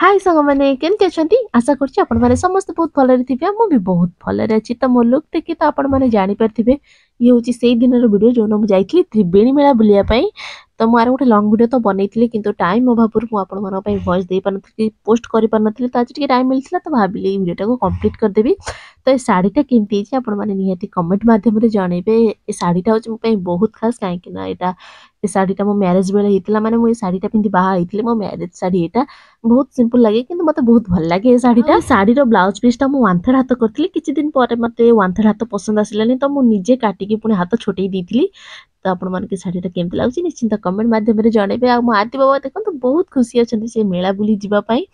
हाय सांग मैंने केमती अच्छा आशा करछि आपण माने समस्त बहुत भलरे थिबे मु भी बहुत भलरे अछि त मो लुक देखि त आपण माने जानि परथिबे ये होछि सेई दिनर वीडियो जोनो मु जाइथली त्रिवेणी मेला बुलिया पई त मु आर गोटे लॉन्ग वीडियो तो बनैथिली किंतु टाइम अभावपुर मु आपण मन पई वॉइस दे पानथि पोस्ट करि पानथि त आज टिके टाइम मिलथिला त भाबिली वीडियो को कंप्लीट कर देबी त ए साड़ीटा केमती अछि आपण माने निहाती कमेंट माध्यम रे जणेबे ए साड़ीटा होछि मु पई बहुत खास काहे कि ना एटा ए साड़ीटा मो मैरिज बेले हितला माने मु ए साड़ीटा पिंदी बाहा हितले मो मैरिज साड़ी एटा बहुत सिंपल लगे कि मते बहुत भल लगे ए साड़ीटा साड़ीर ब्लाउज पीसटा मु वन थर्ड हाथ करथिली किछि दिन परे मते वन थर्ड हाथ पसंद आसिलानी त मु निजे काटिकी पुणी हाथ छोटेई देइथिली तो आपण मन के साड़ीटा केमती लागुची निश्चिंत कमेंट माध्यम रे जणेबे आ मो आदि बाबा देखन बहुत खुशी अछंती से मेला बुली जिबा पई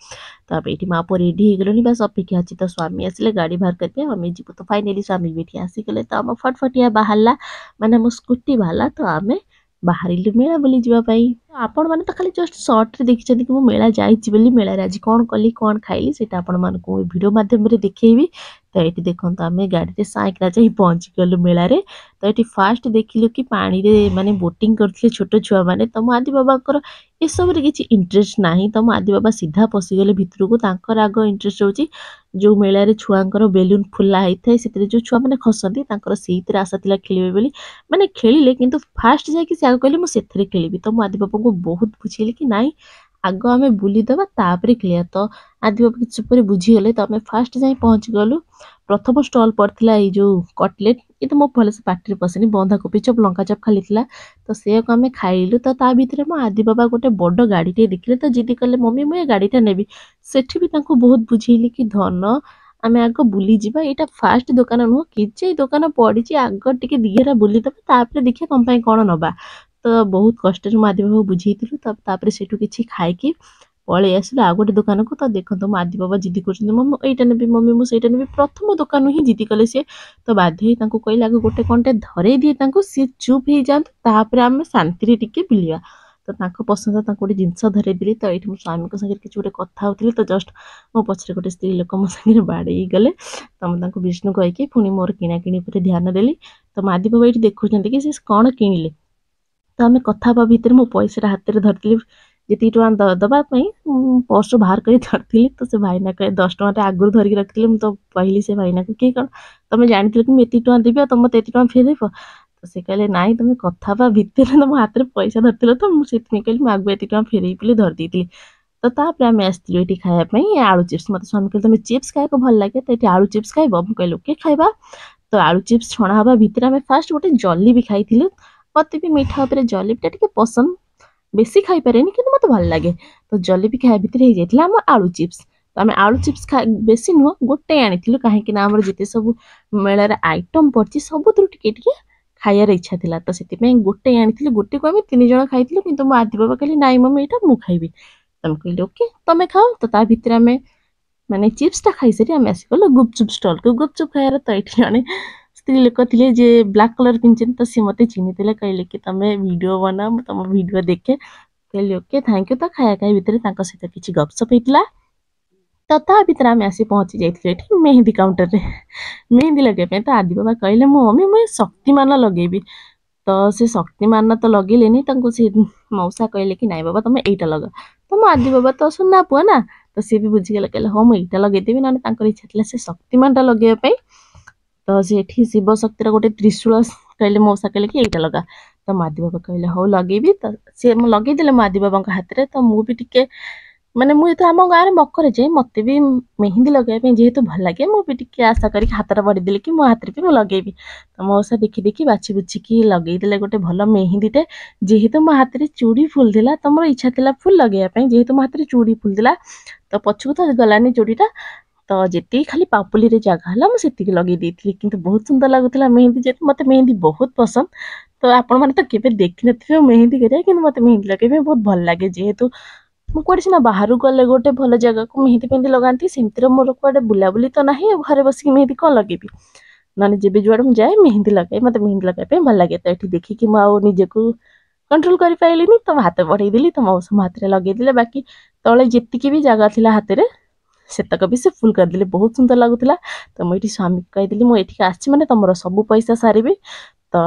तो एठी मा पर रेडी हे गलोनी बस अपेक्षा अछि तो स्वामी आसिले गाड़ी बाहर करके हमें जीवो तो फाइनली स्वामी बेठी आसी गले तो हम फटफटिया बाहरला माने मो स्कूटी बाहरला तो आमे बाहरिलु मेला बुली जिबा पई आपण माने तो खाली जस्ट शॉर्ट रे देखिछथि कि मो मेला जाईछि बोली मेला रे आज कोन कली कोन खाइली सेटा आपण मानको वीडियो माध्यम रे देखैबी तो एठी देखंत आमे गाड़ी रे साइकरा जाई पहुंच गलु मेला रे तो एठी फास्ट देखिलु कि पानी रे माने बोटिंग करथिले छोटो छुआ माने तो मो आदि बाबा कर ए सब रे किछि इंटरेस्ट नाही तो मो आदि बाबा सीधा पसी गले भितरु को तांकर आगो इंटरेस्ट होची जो मेला रे छुआंकर बेलून फुला हैथाय सेतरे जो छुआ माने खसंती तांकर सेहितरे आशा थिला खेलिबे बोली माने खेलिले किंतु फास्ट जाय कि से आगो कहले मो सेथरे खेलिबी तो मो आदि बाबा को बहुत बुझेली कि नाई आग आमे बुली दबा तापरे खेलिया तो आदि बाबा किछि परे बुझी गले तो आमे फास्ट जाई पहुंच गलु प्रथम स्टॉल पड़थिला ए जो कटलेट ये तो मो भले से पार्टी पसनी बंधा कोपी चप लंका चप खाली थिला तो से को आमे खाइलु तो ता भितरे मो आदि बाबा गोटे बड़ गाड़ीटे देखले तो जिद्दी कले मम्मी मु ए गाड़ीटा नेबी सेठी भी तांको बहुत बुझेली कि धन आमे आग बुली जिबा एटा फास्ट दुकान नुह किचे दुकान पड़ी आग टिके दिहेरा बुली दबा तापरे देखिया कम पई कोन नबा तो बहुत कष्ट रे आदि बाबा बुझेइथिलु तापरे सेठु किछि खाइकी पळै आसिलु आ गोटे दुकान को तो देखंतो मो आदि बाबा जिद्दी करछन मम्मी एटा नेबी मम्मी मु सेटा नेबी प्रथम दुकान ही जिद्दी कले से तो बाध्य होई तांको कहले आगो गोटे कोनटे धरै दिए तांको से चुप हे जांत तापरे आमे शांति रे टिके बिलिया तो तांको पसंद तांको गोटे जिंस धरै दिली तो एठी मो स्वामी को संगे किछि गोटे कथा होतिली तो जस्ट मो पछरे गोटे स्त्री लोक मो संगे बाडै गले तो मो तांको विष्णु कहि के पुनी मोर किना किनी पर ध्यान देली तो मो आदि बाबा एठी देखुछन्ती कि से कोन किनिले तो आमे कथा बा भीतर मो पैसा हाथ रे धरतिली जेती टका दबा पई पर्स बाहर करी धरतिली तो से भाईना कहे 10 टका आगुर धरिक रखतिले मु तो पहिली से भाईना को के कोन तमे जानितिले कि एती टका देबी तमे मते एती टका फेरेबो तो से कहले नाई तमे कथा बा भीतर मो हाथ रे पैसा धरतिले तो मु सेतमी कहली मु आगु एती टका फेरेई पले धर देतिली तो तापर आमे आस्तिलु एटी खाया पई आलू चिप्स मते स्वामी कहले तमे चिप्स खाए को भल लागे तो एटी आलू चिप्स खाइबो मु कहले ओके खाइबा तो आलू चिप्स छणा हवा भीतर आमे फास्ट गोटे जल्ली भी खाइथिलु मते भी मीठा ऊपर जलेबीटा टिके पसंद बेसी खाई पारेनी किंतु मते भल लागे तो जलेबी खाया भीतर हे जाइथिला हम आलू चिप्स तो आमे आलू चिप्स खा बेसी नुह गोटे आनिथिलु काहे कि ना हमर जते सब मेला रे आइटम पड़ची सब दुरु टिके टिके खाइयार इच्छा थिला तो सेति पे गोटे आनिथिलु गोटे को आमे तीन जण खाइथिलु किंतु मो आदि बाबा कहले नाई मम्मी एटा मु खाइबी तम कहले ओके तमे खाओ तो ता भीतर आमे माने चिप्स टा खाई सरी आमे आसी गलो गुपचुप स्टॉल को गुपचुप खाइयार तो एठी जणे स्त्री लोक थिले जे ब्लैक कलर पिंचन तो सी मते चिन्ही देले कहले कि तमे वीडियो बना मु तम वीडियो देखे कहले ओके थैंक यू तो खाया खाई भीतर तांको सहित किछि गपसप हेतला तो ता भीतर आमे आसी पहुंची जाइथिले एठी मेहंदी काउंटर रे मेहंदी लगे पे तो आदि बाबा कहले मो मम्मी मु शक्तिमान लगेबी तो से शक्तिमान तो लगेलेनी तांको से मौसा कहले कि नाई बाबा तमे एटा लगा तो मो आदि बाबा तो सुना पुआ ना तो से भी बुझी गेले कहले हो मु एटा लगे देबी ना तांकर इच्छा थिला से शक्तिमान टा लगे पे तो सेठी शिव शक्तिर गोटे त्रिशूल कहले मौसा कहले कि एटा लगा तो मादी बाबा कहले हो लगेबी तो से मु लगे देले मादी बाबा हाथ रे तो मु भी टिके माने मु तो हम गाँव मकर जाए मते भी मेहंदी लगे जेहेतु भल लगे मु भी टिके आशा करी हाथ बढ़ी देली कि मो हाथ रे भी मु लगेबी तो मौसा देखी देखी बाछी बुछी की लगे देले गोटे भल मेहंदीटे जेहेतु मो हाथ रे चूड़ी फुल दिला तो मोर इच्छा थिला फुल लगे जेहेतु मो हाथ रे चूड़ी फुल दिला तो पछकु तो गलानी चूड़ीटा तो जेती खाली पापुली रे जगह हला मु सेती लगे देथिली किंतु बहुत सुंदर लागुतला मेहंदी जेते मते मेहंदी बहुत पसंद तो आपण माने तो केबे देखि नथिबे मेहंदी करे किंतु मते मेहंदी लगे बहुत भल लागे जेहेतु मु कोडे सिना बाहरु गले गोटे भल जगह को मेहंदी पेंदी लगांती सेमतिर मोर कोडे बुलाबुली तो नाही घरे बसी मेहंदी को लगेबी नाने जेबे जुआड मु जाए मेहंदी लगाए मते मेहंदी लगाए पे भल लागे तो एठी देखि कि मु आ निजे को कंट्रोल करि पाइलिनी तो हाथ बढ़ाई देली तो मौसम हाथ रे लगे दिले बाकी तळे जेतिकी भी जगह थिला हाथ रे सेतक भी से फुल कर देले बहुत सुंदर लागुतला तो मु एठी स्वामी कहि देली मु एठी आछि माने तमरो सब पैसा सारीबी तो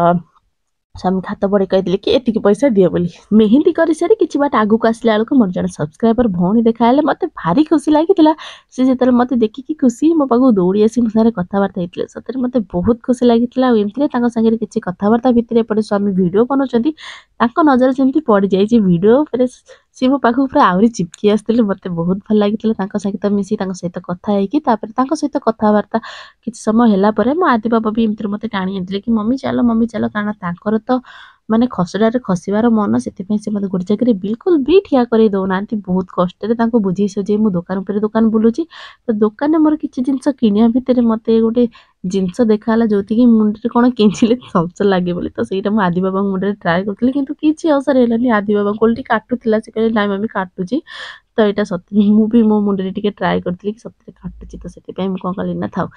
स्वामी खात बड़े कहीदेले कि एतिक पैसा दिए बोली मेहंदी कर सारी किसी बाट आगक आसला बेलू मोर जन सब्सक्राइबर भौणी देखा मत भारी खुशी लगी सी जो मत देखिकी खुशी मो पाक दौड़ी आसी मो सारे कथबार्ता होते सतरे मत बहुत खुशी लगी एमती सागर किसी कथबार्ता भितर एपटे स्वामी भिड बनाऊँच नजर जमी पड़ जाए भिड सी मो पाखक पूरा आहरी चिपकी आसते मत बहुत भल लगी सहित मिसी सहित कथा सहित कथबार्ता किसी समय है मो आदि बाबा भी एमती मत टाणी आनते कि मम्मी चल कारण तांकर तो माने खसड़े खसबार मन से मत गोटे जगह बिल्कुल भी ठिया कर दौना बहुत कष्ट बुझे सुझे मु दुकान पर दुकान बुलूची तो दुकान मोर किसी जिनस किणिया भितर मत गोटे जिनस देखा जो मुंडे कौन किंचिले सबस लगे बोली तो सहीटा मुझे आदि बाबा मुंडे ट्राए करी कि किसी अवसर है आदि बाबा कोल्टी काटुला से कहले ना मम्मी काटुची तो यहाँ सत्य मुझे मो मुंडे टे ट्राए करी कि सत्य काटुची तो से कौन कली ना था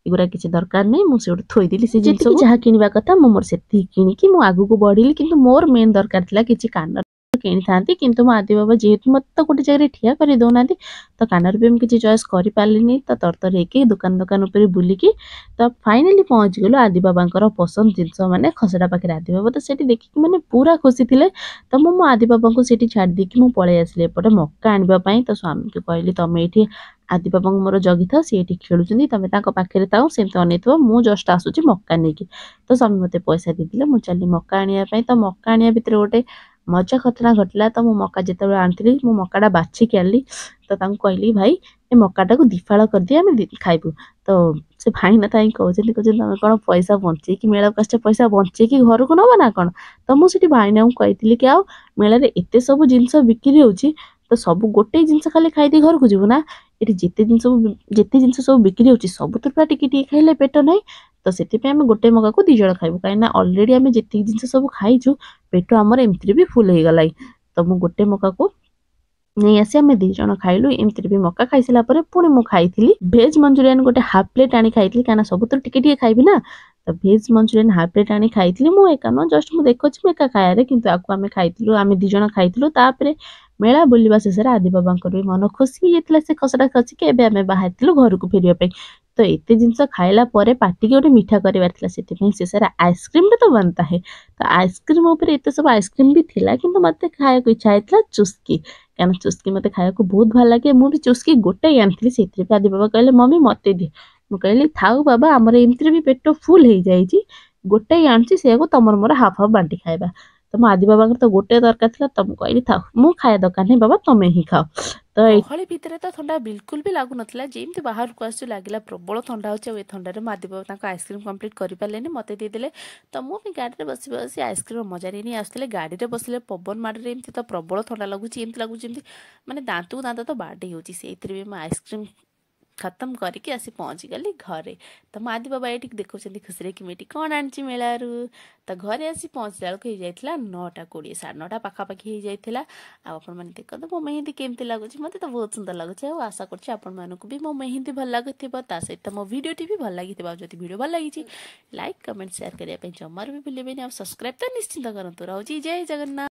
एगुरा किसी दरकार नहीं मुझे थोदेली से जिन जहाँ किणवा कथा मोर से किणिकी मु आगू बढ़ी कि मोर मेन दरकार था कि कान किनी था कि मो आदि बाबा जेहेतु मत तो गोटे जगह ठिया कर दौना तो कानर भी मुझे चॉइस कर पारे तो तरतर होकर दुकान दुकान उपर बुलिकी तो फाइनाली पहुँच गलु आदि बाबा पसंद जिनस मैंने खसड़ा पाखे आदि बाबा तो सेठी देखिकी मैंने पूरा खुशी थे तो मो आदि बाबा को सेठी छाड़ देकी मु पलि आसली एपटे मक्का आने तो स्वामी को कहली तुम ये आदि बाबा मोर जगी था सी खेलुं तुम्हें पाखे था सेमती अन मु जस्ट आसूची मक्का नहीं तो स्वामी मत पैसा देदेले मुझे चली मक्का आने तो मक्का आने भितर गोटे मजा घटना घटला तो मो मक्का जिते आनी मो मक्काटा बाछिकी आनी तो कहली भाई ए मक्काटा को दिफाड़ कर दिए आम खाइबू तो से भाई ना ताई कहते तुम कौन पैसा बंचे कि मेला कष्ट पैसा बंचे कि घर को नब ना कौन तो मुझे भाईना को कही कि आओ मेल एत सब जिनस बिक्री होची तो सब गोटे जिनस खाली खाई घर को जीव ना ये जिते जिनस सब बिक्री होची सब तो पूरा टिके खाइले पेट नहीं तो से आम गोटे मगा को 2 जण खाइबू कहीं अलरेडी आम जिते जिनस सब खाइचु पेट आमर एमती भी फुल हो गला तो मु गोटे मका को नहीं आसी आम 2 जण खाइलु एमती भी मक्का खाई सारा पुणी मु खाई भेज मंचुरियन गोटे हाफ प्लेट आनी खाई कहीं सब तो टिके खाइबी ना तो भेज मंचुरियन हाफ प्लेट आनी खाई मुझे एका न जस्ट मुझे देखुची मुझे खाए कि आम खाई आम 2 जण खाई मेला बुलवा शेष आदि बाबा भी मन खुशी होता से खसड़ा खसिकी एवं बाहर घर को फेरने तो एत जिनस खाइला पार्टी की गोटे मीठा करार शेष आइसक्रीम तो बनता है तो आइसक्रीम उपर एत सब आइसक्रीम भी थिला किंतु मत खाया इच्छा होता चुस्की क्या चुस्की मत खाया बहुत भल लगे मुझे चुस्की गोटे आनी से आदि बाबा कहले मम्मी मत दे मुझे कहली थाऊ बाबा आमर एमती भी पेट फुल हो जाए गोटे आनी से तुम मोर हाफ हाफ बांटी खाଇବା तो मो आदि बाबा तो गोटे दरकार था तो कहली था मु खाया दरकार नहीं बाबा तुम ही खाओ तो गहली भितर तो ठंडा बिल्कुल भी लगुन जमी बाहर को आस लगे प्रबल ठंडा हो ठंडे आदि बाबा आइसक्रीम कम्प्लीट करें मत देदेले तो मुझे गाड़ी में बस बस आइसक्रीम मजा नहीं आसते गाड़ी में बसले पवन मारे एमती तो प्रबल ठंडा लगुच लगुच माने दांत को दांत तो बाडे हो आइसक्रीम खत्म करके आसी पहुँची गली घरे तो मो आदि बाबा ये देखुं खुशी कि मेटी कौन आनी मेलू तो घरे आसी पहुँचला बेलू हो जाता 9:20 9:30 पाखापाखि हो जाता आपने देखो मो मेहंदी केमती लगुच मत तो बहुत सुंदर लगुच आशा कर भी मो मेहंदी भल लगे सहित मो भिडियोटी भी भल लगी जब भिडियो भल लगी लाइक कमेंट शेयर करने जमार भी भूलें आप सब्सक्राइब तो निश्चिंत करूँ रोजी जय जगन्नाथ।